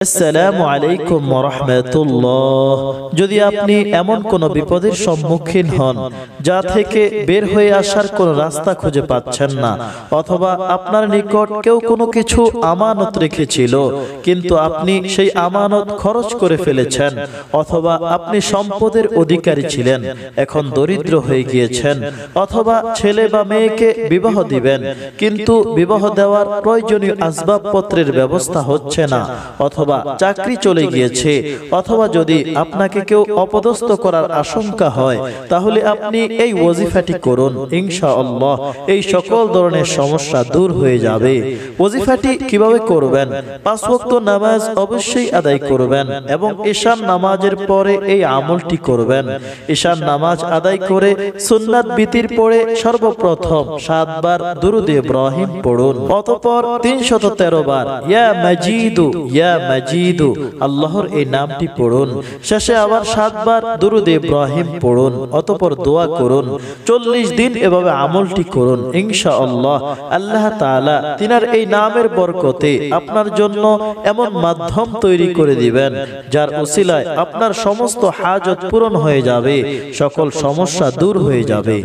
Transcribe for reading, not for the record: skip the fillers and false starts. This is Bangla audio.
আসসালামু আলাইকুম ওয়া রাহমাতুল্লাহ। যদি আপনি এমন কোনো বিপদের সম্মুখীন হন যা থেকে বের হয়ে আসার কোনো রাস্তা খুঁজে পাচ্ছেন না, অথবা আপনার নিকট কেউ কোনো কিছু আমানত রেখেছিল কিন্তু আপনি সেই আমানত খরচ করে ফেলেছেন, অথবা আপনি সম্পদের অধিকারী ছিলেন এখন দরিদ্র হয়ে গিয়েছেন, অথবা ছেলে বা মেয়েকে বিবাহ দিবেন কিন্তু বিবাহ দেওয়ার প্রয়োজনীয় আসবাবপত্রের ব্যবস্থা হচ্ছে না, অথবা চাকরি চলে গিয়েছে, অথবা যদি আপনাকে কেউ অপদস্থ করার আশঙ্কা হয়, তাহলে আপনি এই ওয়াজিফাটি করুন। ইনশাআল্লাহ এই সকল ধরনের সমস্যা দূর হয়ে যাবে। ওয়াজিফাটি কিভাবে করবেন? 5 ওয়াক্ত নামাজ অবশ্যই আদায় করবেন এবং ঈশার নামাজের পরে এই আমলটি করবেন। ঈশার নামাজ আদায় করে সুন্নাত বিতির পরে সর্বপ্রথম 7 বার দুরূদ ইব্রাহিম পড়ুন, অতঃপর 313 বার ইয়া মাজিদু ইয়া মাজিদু আল্লাহর এই নামটি পড়ুন। শেষে আবার 7 বার দুরূদ ইব্রাহিম পড়ুন, অতঃপর দোয়া করুন। 40 দিন এভাবে আমলটি করুন। ইনশাআল্লাহ আল্লাহ তাআলা তিনার এই নামের বরকতে আপনার জন্য এমন মাধ্যম তৈরি করে দিবেন যার উসিলায় আপনার সমস্ত হাজত পূরণ হয়ে যাবে, সকল সমস্যা দূর হয়ে যাবে।